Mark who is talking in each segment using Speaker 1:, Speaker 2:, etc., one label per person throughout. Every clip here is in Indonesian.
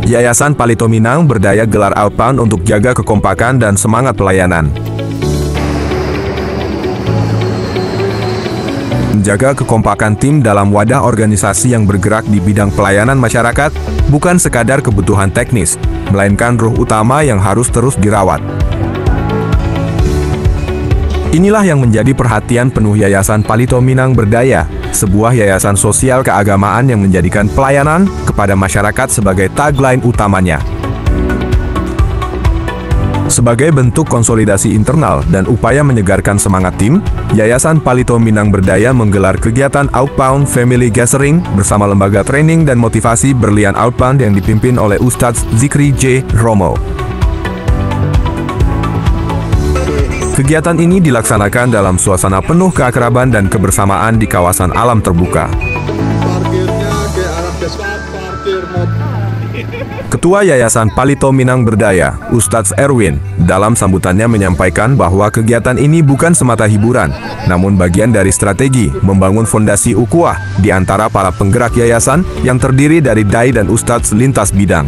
Speaker 1: Yayasan Palito Minang Berdaya gelar Outbound untuk jaga kekompakan dan semangat pelayanan. Menjaga kekompakan tim dalam wadah organisasi yang bergerak di bidang pelayanan masyarakat bukan sekadar kebutuhan teknis, melainkan ruh utama yang harus terus dirawat. Inilah yang menjadi perhatian penuh Yayasan Palito Minang Berdaya, sebuah yayasan sosial keagamaan yang menjadikan pelayanan kepada masyarakat sebagai tagline utamanya. Sebagai bentuk konsolidasi internal dan upaya menyegarkan semangat tim, Yayasan Palito Minang Berdaya menggelar kegiatan Outbound Family Gathering bersama Lembaga Training dan Motivasi Berlian Outbound yang dipimpin oleh Ustadz Zikri J. Romo. Kegiatan ini dilaksanakan dalam suasana penuh keakraban dan kebersamaan di kawasan alam terbuka. Ketua Yayasan Palito Minang Berdaya, Ustadz Erwin, dalam sambutannya menyampaikan bahwa kegiatan ini bukan semata hiburan, namun bagian dari strategi membangun fondasi ukhuwah di antara para penggerak yayasan yang terdiri dari dai dan ustadz lintas bidang.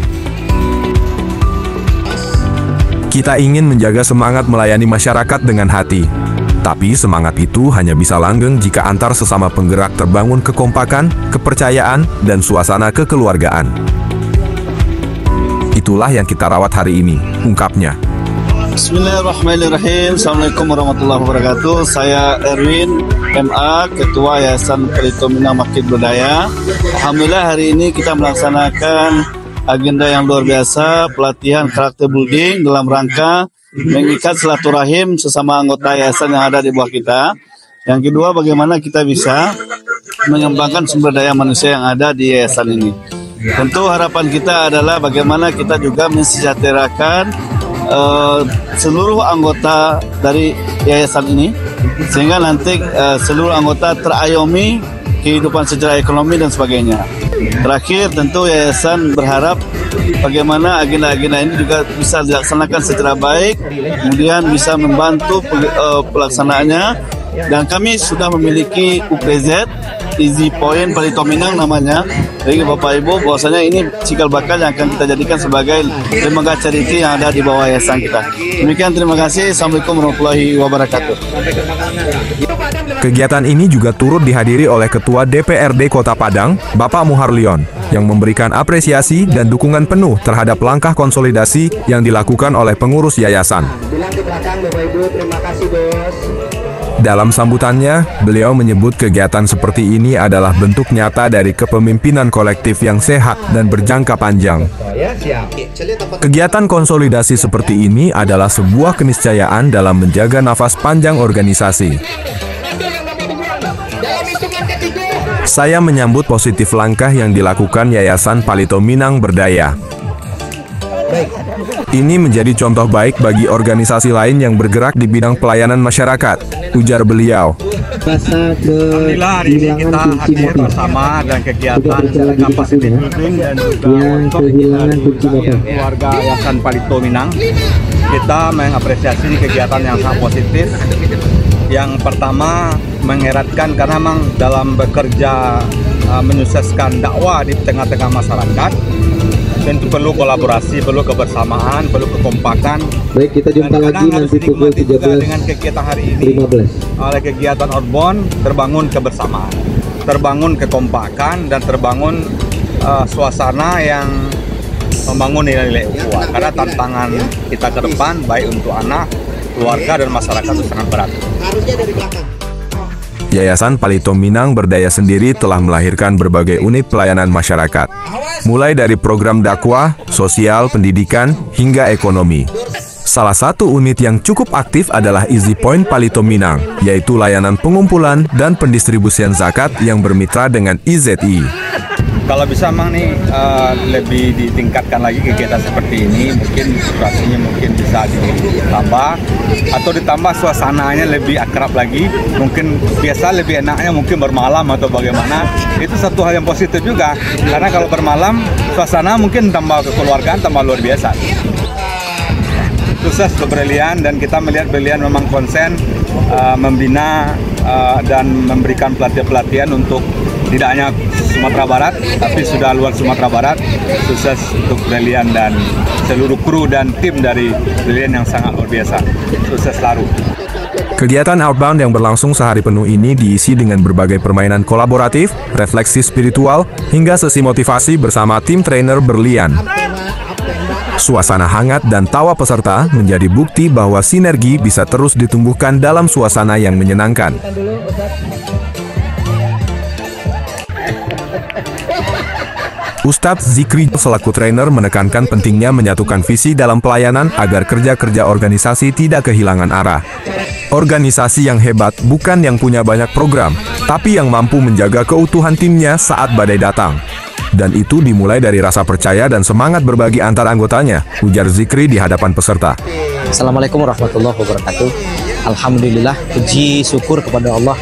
Speaker 1: Kita ingin menjaga semangat melayani masyarakat dengan hati. Tapi semangat itu hanya bisa langgeng jika antar sesama penggerak terbangun kekompakan, kepercayaan, dan suasana kekeluargaan. Itulah yang kita rawat hari ini, ungkapnya.
Speaker 2: Bismillahirrahmanirrahim. Assalamualaikum warahmatullahi wabarakatuh. Saya Erwin, MA, Ketua Yayasan Palito Minang Makin Berdaya. Alhamdulillah hari ini kita melaksanakan agenda yang luar biasa, pelatihan karakter building dalam rangka mengikat silaturahim sesama anggota yayasan yang ada di bawah kita. Yang kedua, bagaimana kita bisa mengembangkan sumber daya manusia yang ada di yayasan ini. Tentu harapan kita adalah bagaimana kita juga mensejahterakan seluruh anggota dari yayasan ini, sehingga nanti seluruh anggota terayomi kehidupan secara ekonomi dan sebagainya. Terakhir, tentu yayasan berharap bagaimana agenda-agenda ini juga bisa dilaksanakan secara baik, kemudian bisa membantu pelaksanaannya. Dan kami sudah memiliki UPZ, Easy Point Palito Minang namanya. Jadi Bapak Ibu, bahwasanya ini cikal bakal yang akan kita jadikan sebagai lembaga charity yang ada di bawah yayasan kita. Demikian, terima kasih. Assalamualaikum warahmatullahi wabarakatuh.
Speaker 1: Kegiatan ini juga turut dihadiri oleh Ketua DPRD Kota Padang, Bapak Muharlion, yang memberikan apresiasi dan dukungan penuh terhadap langkah konsolidasi yang dilakukan oleh pengurus yayasan. Dalam sambutannya, beliau menyebut kegiatan seperti ini adalah bentuk nyata dari kepemimpinan kolektif yang sehat dan berjangka panjang. Kegiatan konsolidasi seperti ini adalah sebuah keniscayaan dalam menjaga nafas panjang organisasi. Saya menyambut positif langkah yang dilakukan Yayasan Palito Minang Berdaya. Ini menjadi contoh baik bagi organisasi lain yang bergerak di bidang pelayanan masyarakat, ujar beliau.
Speaker 3: Alhamdulillah hari ini kita hadir bersama dan kegiatan capacity building dan juga untuk keluarga Yayasan Palito Minang. Kita mengapresiasi kegiatan yang sangat positif. Yang pertama, mengeratkan karena memang dalam bekerja menyukseskan dakwah di tengah-tengah masyarakat, tentu perlu kolaborasi, perlu kebersamaan, perlu kekompakan.
Speaker 4: Baik, kita jumpa lagi nanti pukul 13.15.
Speaker 3: Dengan kegiatan hari ini, oleh kegiatan outbound, terbangun kebersamaan, terbangun kekompakan, dan terbangun suasana yang membangun nilai-nilai ukhuwah. Karena tantangan kita ke depan, baik untuk anak, keluarga, dan masyarakat itu sangat berat.
Speaker 1: Yayasan Palito Minang Berdaya sendiri telah melahirkan berbagai unit pelayanan masyarakat, mulai dari program dakwah, sosial, pendidikan, hingga ekonomi. Salah satu unit yang cukup aktif adalah Easy Point Palito Minang, yaitu layanan pengumpulan dan pendistribusian zakat yang bermitra dengan IZI.
Speaker 3: Kalau bisa memang nih lebih ditingkatkan lagi kegiatan seperti ini, mungkin durasinya mungkin bisa ditambah atau ditambah suasananya lebih akrab lagi. Mungkin biasa lebih enaknya mungkin bermalam atau bagaimana. Itu satu hal yang positif juga, karena kalau bermalam suasana mungkin tambah kekeluargaan, tambah luar biasa. Sukses untuk Brilian, dan kita melihat Brilian memang konsen membina dan memberikan pelatihan-pelatihan untuk tidak hanya Sumatera Barat, tapi sudah luar Sumatera Barat. Sukses untuk Brilian dan seluruh kru dan tim dari Brilian yang sangat luar biasa. Sukses selalu.
Speaker 1: Kegiatan Outbound yang berlangsung sehari penuh ini diisi dengan berbagai permainan kolaboratif, refleksi spiritual, hingga sesi motivasi bersama tim trainer Brilian. Suasana hangat dan tawa peserta menjadi bukti bahwa sinergi bisa terus ditumbuhkan dalam suasana yang menyenangkan. Ustadz Zikri selaku trainer menekankan pentingnya menyatukan visi dalam pelayanan agar kerja-kerja organisasi tidak kehilangan arah. Organisasi yang hebat bukan yang punya banyak program, tapi yang mampu menjaga keutuhan timnya saat badai datang. Dan itu dimulai dari rasa percaya dan semangat berbagi antar anggotanya, ujar Zikri di hadapan peserta.
Speaker 5: Assalamualaikum warahmatullahi wabarakatuh. Alhamdulillah, puji syukur kepada Allah.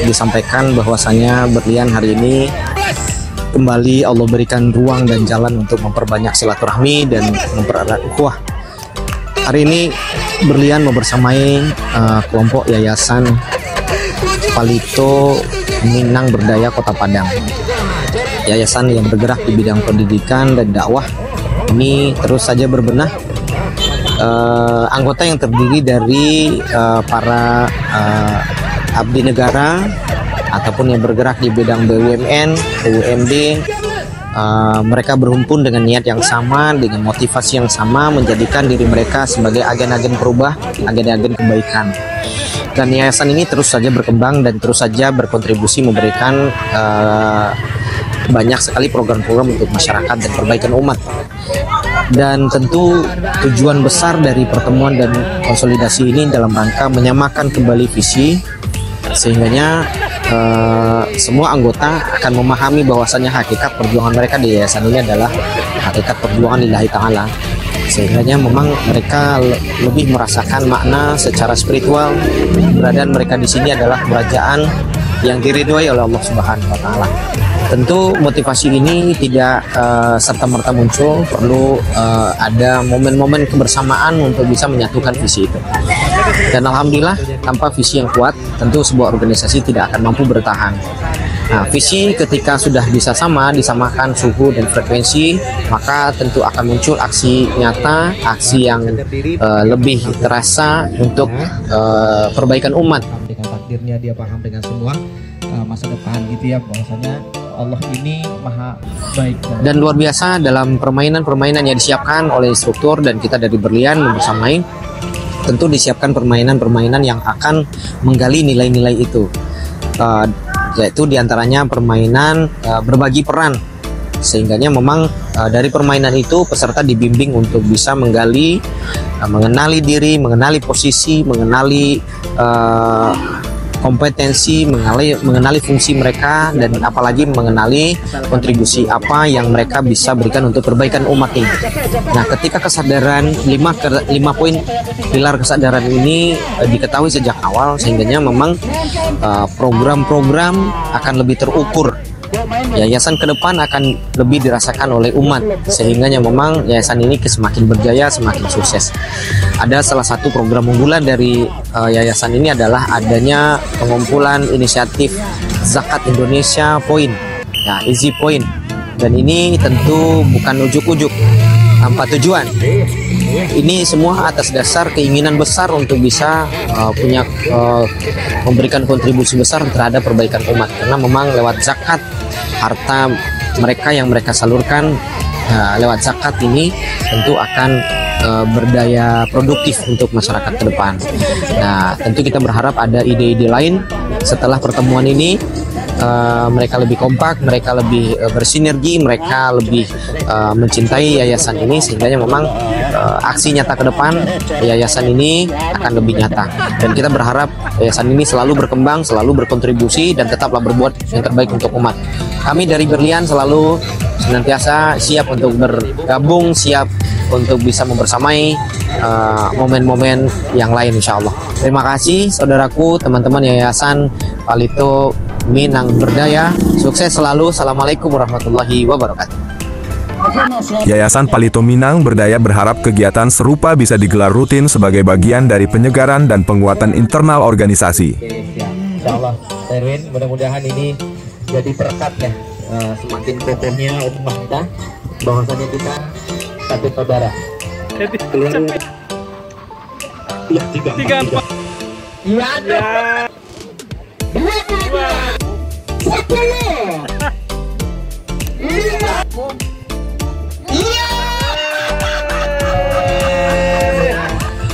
Speaker 5: Disampaikan bahwasanya Brilian hari ini kembali Allah berikan ruang dan jalan untuk memperbanyak silaturahmi dan mempererat ukhuwah. Hari ini Brilian membersamai kelompok Yayasan Palito Minang Berdaya Kota Padang. Yayasan yang bergerak di bidang pendidikan dan dakwah ini terus saja berbenah. Anggota yang terdiri dari para abdi negara ataupun yang bergerak di bidang BUMN, BUMD, mereka berhimpun dengan niat yang sama, dengan motivasi yang sama, menjadikan diri mereka sebagai agen-agen perubah, agen-agen kebaikan. Dan yayasan ini terus saja berkembang dan terus saja berkontribusi memberikan banyak sekali program-program untuk masyarakat dan perbaikan umat. Dan tentu tujuan besar dari pertemuan dan konsolidasi ini dalam rangka menyamakan kembali visi, sehingganya semua anggota akan memahami bahwasannya hakikat perjuangan mereka di yayasan ini adalah hakikat perjuangan lillahi ta'ala. Sehingganya memang mereka lebih merasakan makna secara spiritual. Keberadaan mereka di sini adalah kerajaan yang diridhoi oleh Allah Subhanahu wa Ta'ala. Tentu motivasi ini tidak serta-merta muncul, perlu ada momen-momen kebersamaan untuk bisa menyatukan visi itu. Dan alhamdulillah, tanpa visi yang kuat, tentu sebuah organisasi tidak akan mampu bertahan. Nah, visi ketika sudah bisa disamakan suhu dan frekuensi, maka tentu akan muncul aksi nyata, aksi yang lebih terasa untuk perbaikan umat.
Speaker 6: Dengan takdirnya dia paham dengan semua masa depan gitu ya, bahwasanya Allah ini maha baik.
Speaker 5: Dan luar biasa dalam permainan-permainan yang disiapkan oleh instruktur dan kita dari Brilian membersamai, tentu disiapkan permainan-permainan yang akan menggali nilai-nilai itu, yaitu diantaranya permainan berbagi peran, sehingganya memang dari permainan itu peserta dibimbing untuk bisa menggali, mengenali diri, mengenali posisi, mengenali kompetensi, mengenali fungsi mereka, dan apalagi mengenali kontribusi apa yang mereka bisa berikan untuk perbaikan umat ini. Nah, ketika kesadaran 5 poin pilar kesadaran ini diketahui sejak awal, sehingganya memang program-program akan lebih terukur. Yayasan ke depan akan lebih dirasakan oleh umat, sehingganya memang yayasan ini semakin berjaya, semakin sukses. Ada salah satu program unggulan dari yayasan ini adalah adanya pengumpulan inisiatif Zakat Indonesia Point, ya, Easy Point. Dan ini tentu bukan ujuk-ujuk, tanpa tujuan. Ini semua atas dasar keinginan besar untuk bisa memberikan kontribusi besar terhadap perbaikan umat, karena memang lewat zakat harta mereka yang mereka salurkan lewat zakat ini tentu akan berdaya produktif untuk masyarakat ke depan. Nah, tentu kita berharap ada ide-ide lain setelah pertemuan ini. Mereka lebih kompak, mereka lebih bersinergi, mereka lebih mencintai yayasan ini, sehingga memang aksi nyata ke depan yayasan ini akan lebih nyata. Dan kita berharap yayasan ini selalu berkembang, selalu berkontribusi, dan tetaplah berbuat yang terbaik untuk umat. Kami dari Brilian selalu senantiasa siap untuk bergabung, siap untuk bisa membersamai momen-momen yang lain, insya Allah. Terima kasih saudaraku, teman-teman Yayasan Palito Minang Berdaya. Sukses selalu. Assalamualaikum warahmatullahi wabarakatuh.
Speaker 1: Yayasan Palito Minang Berdaya berharap kegiatan serupa bisa digelar rutin sebagai bagian dari penyegaran dan penguatan internal organisasi.
Speaker 6: Masya Allah, Erwin, mudah-mudahan ini jadi berkat ya, semakin kokohnya umat kita, bahwasanya kita satu saudara. Keluarga. Ya, tiga empat. Iya. Dua.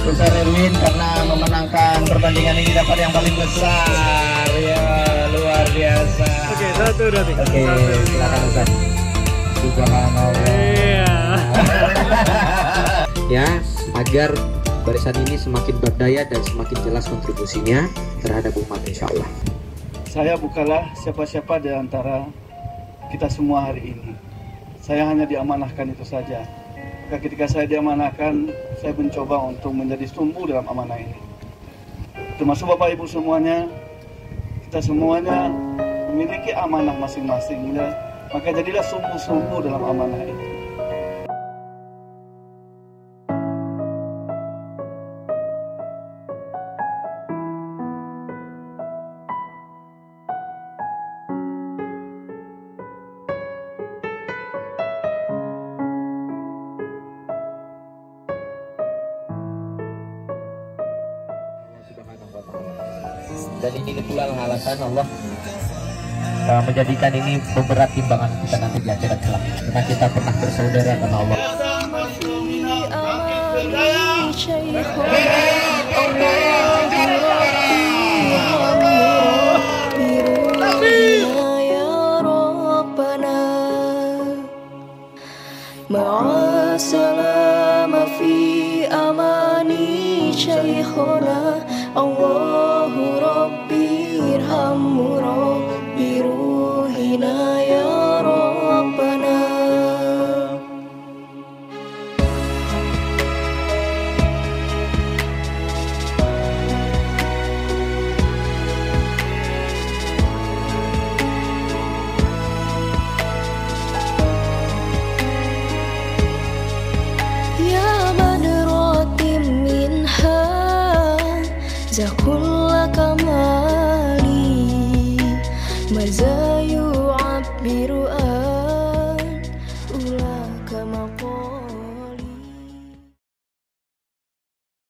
Speaker 6: Besar Erwin karena memenangkan pertandingan ini dapat yang paling besar ya, luar biasa.
Speaker 3: Oke, 1, 2, 3.
Speaker 6: Oke, silakan Ustaz. Subhanallah. Ya, agar barisan ini semakin berdaya dan semakin jelas kontribusinya terhadap umat, insya Allah.
Speaker 2: Saya bukanlah siapa-siapa di antara kita semua hari ini. Saya hanya diamanahkan itu saja. Maka ketika saya diamanahkan, saya mencoba untuk menjadi sumbu dalam amanah ini. Termasuk Bapak Ibu semuanya, kita semuanya memiliki amanah masing-masing. Maka jadilah sumbu-sumbu dalam amanah ini.
Speaker 6: Dan ini pula alasan Allah menjadikan ini pemberat timbangan kita nanti di akhirat kelak, karena kita pernah bersaudara karena Allah.
Speaker 7: Ma'asalama fi amani syekhona Allahu Rabbi irhamhu Rabbi ruhina ya Rabbana. Zakulla kamali